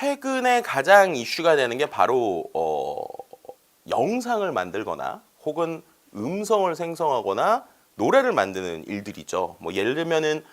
최근에 가장 이슈가 되는 게 바로 영상을 만들거나 혹은 음성을 생성하거나 노래를 만드는 일들이죠. 뭐 예를 들면은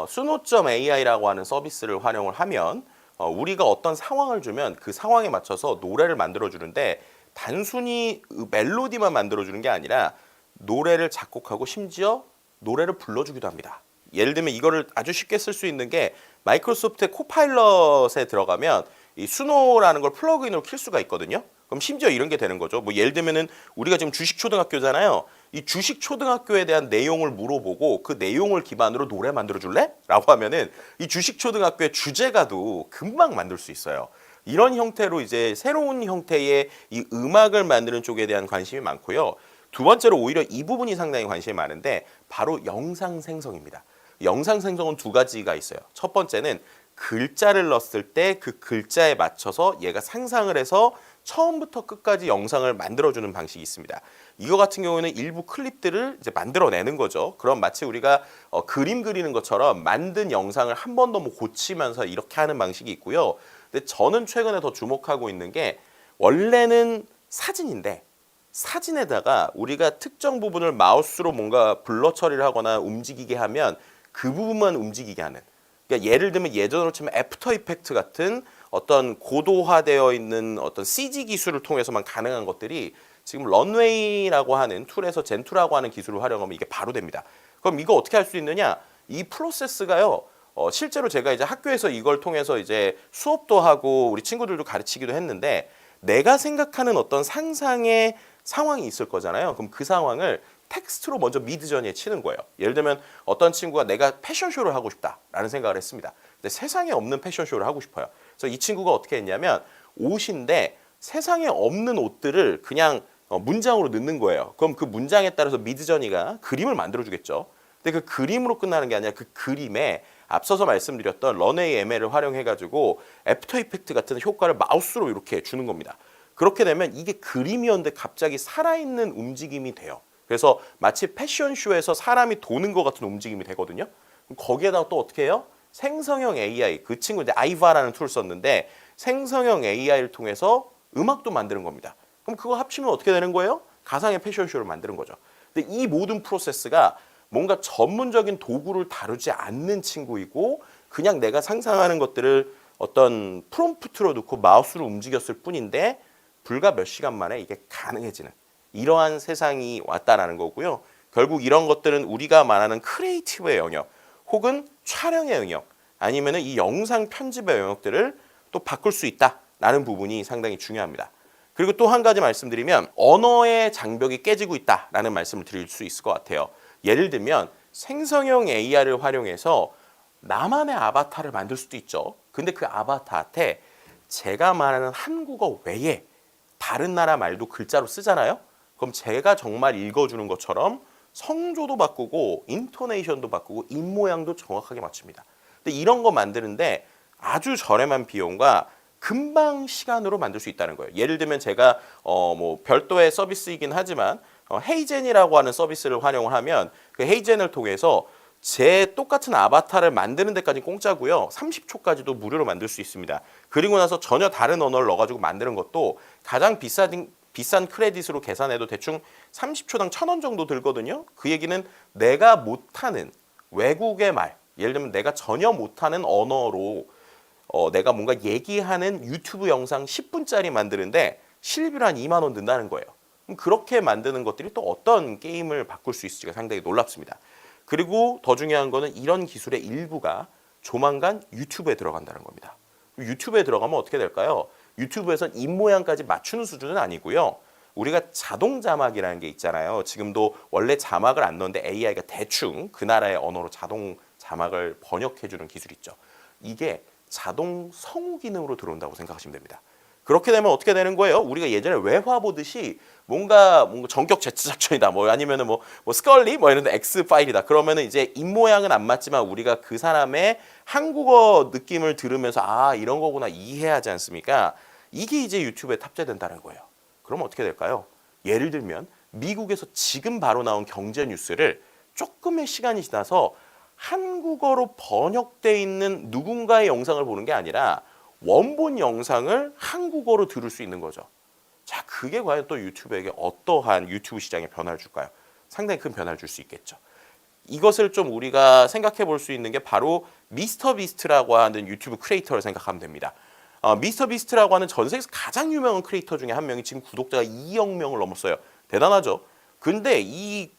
수노.ai라고 하는 서비스를 활용을 하면 우리가 어떤 상황을 주면 그 상황에 맞춰서 노래를 만들어 주는데 단순히 멜로디만 만들어 주는 게 아니라 노래를 작곡하고 심지어 노래를 불러주기도 합니다. 예를 들면 이거를 아주 쉽게 쓸 수 있는 게 마이크로소프트의 코파일럿에 들어가면 이 수노라는 걸 플러그인으로 킬 수가 있거든요. 그럼 심지어 이런 게 되는 거죠. 뭐 예를 들면은 우리가 지금 주식초등학교잖아요. 이 주식초등학교에 대한 내용을 물어보고 그 내용을 기반으로 노래 만들어 줄래? 라고 하면은 이 주식초등학교의 주제가도 금방 만들 수 있어요. 이런 형태로 이제 새로운 형태의 이 음악을 만드는 쪽에 대한 관심이 많고요. 두 번째로 오히려 이 부분이 상당히 관심이 많은데 바로 영상 생성입니다. 영상 생성은 두 가지가 있어요. 첫 번째는 글자를 넣었을 때 그 글자에 맞춰서 얘가 상상을 해서 처음부터 끝까지 영상을 만들어주는 방식이 있습니다. 이거 같은 경우에는 일부 클립들을 이제 만들어내는 거죠. 그럼 마치 우리가 그림 그리는 것처럼 만든 영상을 한 번 더 뭐 고치면서 이렇게 하는 방식이 있고요. 근데 저는 최근에 더 주목하고 있는 게 원래는 사진인데 사진에다가 우리가 특정 부분을 마우스로 뭔가 블러 처리를 하거나 움직이게 하면 그 부분만 움직이게 하는, 그러니까 예를 들면 예전으로 치면 애프터 이펙트 같은 어떤 고도화되어 있는 어떤 CG 기술을 통해서만 가능한 것들이 지금 런웨이라고 하는 툴에서 젠투라고 하는 기술을 활용하면 이게 바로 됩니다. 그럼 이거 어떻게 할 수 있느냐? 이 프로세스가요. 실제로 제가 이제 학교에서 이걸 통해서 이제 수업도 하고 우리 친구들도 가르치기도 했는데 내가 생각하는 어떤 상상의 상황이 있을 거잖아요. 그럼 그 상황을 텍스트로 먼저 미드저니에 치는 거예요. 예를 들면 어떤 친구가 내가 패션쇼를 하고 싶다라는 생각을 했습니다. 근데 세상에 없는 패션쇼를 하고 싶어요. 그래서 이 친구가 어떻게 했냐면 옷인데 세상에 없는 옷들을 그냥 문장으로 넣는 거예요. 그럼 그 문장에 따라서 미드저니가 그림을 만들어주겠죠. 근데 그 그림으로 끝나는 게 아니라 그 그림에 앞서서 말씀드렸던 런웨이 ML을 활용해가지고 애프터 이펙트 같은 효과를 마우스로 이렇게 주는 겁니다. 그렇게 되면 이게 그림이었는데 갑자기 살아있는 움직임이 돼요. 그래서 마치 패션쇼에서 사람이 도는 것 같은 움직임이 되거든요. 거기에다가 또 어떻게 해요? 생성형 AI, 그 친구 이제 아이바라는 툴을 썼는데 생성형 AI를 통해서 음악도 만드는 겁니다. 그럼 그거 합치면 어떻게 되는 거예요? 가상의 패션쇼를 만드는 거죠. 근데 이 모든 프로세스가 뭔가 전문적인 도구를 다루지 않는 친구이고 그냥 내가 상상하는 것들을 어떤 프롬프트로 넣고 마우스로 움직였을 뿐인데 불과 몇 시간 만에 이게 가능해지는 이러한 세상이 왔다라는 거고요. 결국 이런 것들은 우리가 말하는 크리에이티브의 영역 혹은 촬영의 영역 아니면 이 영상 편집의 영역들을 또 바꿀 수 있다라는 부분이 상당히 중요합니다. 그리고 또 한 가지 말씀드리면 언어의 장벽이 깨지고 있다라는 말씀을 드릴 수 있을 것 같아요. 예를 들면 생성형 AI를 활용해서 나만의 아바타를 만들 수도 있죠. 근데 그 아바타한테 제가 말하는 한국어 외에 다른 나라 말도 글자로 쓰잖아요. 그럼 제가 정말 읽어주는 것처럼 성조도 바꾸고 인토네이션도 바꾸고 입모양도 정확하게 맞춥니다. 근데 이런 거 만드는데 아주 저렴한 비용과 금방 시간으로 만들 수 있다는 거예요. 예를 들면 제가 뭐 별도의 서비스이긴 하지만 헤이젠이라고 하는 서비스를 활용을 하면 그 헤이젠을 통해서 제 똑같은 아바타를 만드는 데까지 공짜고요. 30초까지도 무료로 만들 수 있습니다. 그리고 나서 전혀 다른 언어를 넣어가지고 만드는 것도 가장 비싼 크레딧으로 계산해도 대충 30초당 1,000원 정도 들거든요. 그 얘기는 내가 못하는 외국의 말, 예를 들면 내가 전혀 못하는 언어로 내가 뭔가 얘기하는 유튜브 영상 10분짜리 만드는데 실비로 한 2만 원 든다는 거예요. 그럼 그렇게 만드는 것들이 또 어떤 게임을 바꿀 수 있을지가 상당히 놀랍습니다. 그리고 더 중요한 거는 이런 기술의 일부가 조만간 유튜브에 들어간다는 겁니다. 유튜브에 들어가면 어떻게 될까요? 유튜브에선 입모양까지 맞추는 수준은 아니고요. 우리가 자동 자막이라는 게 있잖아요. 지금도 원래 자막을 안 넣는데 AI가 대충 그 나라의 언어로 자동 자막을 번역해주는 기술이 있죠. 이게 자동 성우 기능으로 들어온다고 생각하시면 됩니다. 그렇게 되면 어떻게 되는 거예요? 우리가 예전에 외화 보듯이 뭔가 전격 제트 작전이다, 뭐 아니면은 뭐 스컬리 뭐 이런데 X 파일이다. 그러면은 이제 입 모양은 안 맞지만 우리가 그 사람의 한국어 느낌을 들으면서 아 이런 거구나 이해하지 않습니까? 이게 이제 유튜브에 탑재된다는 거예요. 그럼 어떻게 될까요? 예를 들면 미국에서 지금 바로 나온 경제 뉴스를 조금의 시간이 지나서 한국어로 번역돼 있는 누군가의 영상을 보는 게 아니라 원본 영상을 한국어로 들을 수 있는 거죠. 자, 그게 과연 또 유튜브에게 어떠한 유튜브 시장에 변화를 줄까요? 상당히 큰 변화를 줄 수 있겠죠. 이것을 좀 우리가 생각해 볼 수 있는 게 바로 미스터 비스트라고 하는 유튜브 크리에이터를 생각하면 됩니다. 미스터 비스트라고 하는 전 세계에서 가장 유명한 크리에이터 중에 한 명이 지금 구독자가 2억 명을 넘었어요. 대단하죠? 근데 이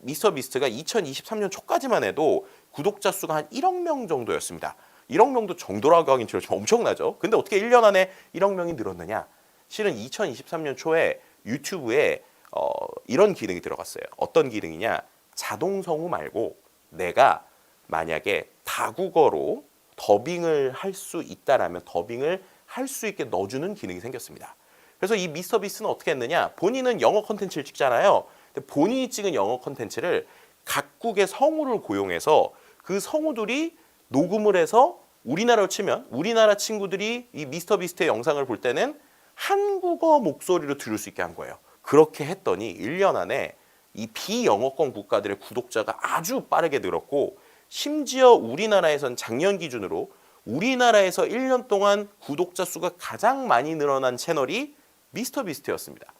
미스터 비스트가 2023년 초까지만 해도 구독자 수가 한 1억 명 정도였습니다. 1억 명도 정도라고 하긴 좀 엄청나죠. 근데 어떻게 1년 안에 1억 명이 늘었느냐? 실은 2023년 초에 유튜브에 이런 기능이 들어갔어요. 어떤 기능이냐? 자동 성우 말고 내가 만약에 다국어로 더빙을 할 수 있다라면 더빙을 할 수 있게 넣어주는 기능이 생겼습니다. 그래서 이 미스터 비스는 어떻게 했느냐? 본인은 영어 컨텐츠를 찍잖아요. 근데 본인이 찍은 영어 컨텐츠를 각국의 성우를 고용해서 그 성우들이 녹음을 해서 우리나라로 치면 우리나라 친구들이 이 미스터 비스트의 영상을 볼 때는 한국어 목소리로 들을 수 있게 한 거예요. 그렇게 했더니 1년 안에 이 비영어권 국가들의 구독자가 아주 빠르게 늘었고 심지어 우리나라에선 작년 기준으로 우리나라에서 1년 동안 구독자 수가 가장 많이 늘어난 채널이 미스터 비스트였습니다.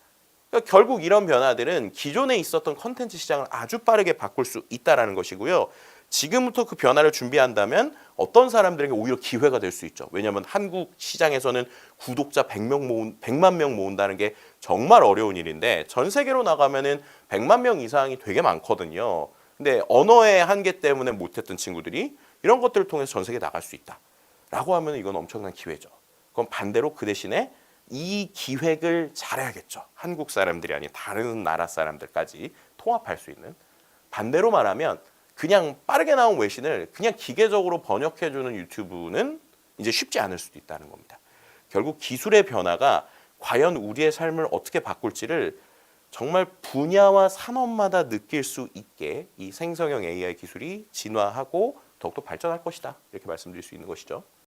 그러니까 결국 이런 변화들은 기존에 있었던 컨텐츠 시장을 아주 빠르게 바꿀 수 있다는 것이고요. 지금부터 그 변화를 준비한다면 어떤 사람들에게 오히려 기회가 될 수 있죠. 왜냐하면 한국 시장에서는 구독자 100만 명 모은다는 게 정말 어려운 일인데 전 세계로 나가면은 100만 명 이상이 되게 많거든요. 근데 언어의 한계 때문에 못했던 친구들이 이런 것들을 통해서 전 세계에 나갈 수 있다라고 하면 이건 엄청난 기회죠. 그럼 반대로 그 대신에 이 기획을 잘해야겠죠. 한국 사람들이 아닌 다른 나라 사람들까지 통합할 수 있는. 반대로 말하면 그냥 빠르게 나온 외신을 그냥 기계적으로 번역해주는 유튜브는 이제 쉽지 않을 수도 있다는 겁니다. 결국 기술의 변화가 과연 우리의 삶을 어떻게 바꿀지를 정말 분야와 산업마다 느낄 수 있게 이 생성형 AI 기술이 진화하고 더욱더 발전할 것이다. 이렇게 말씀드릴 수 있는 것이죠.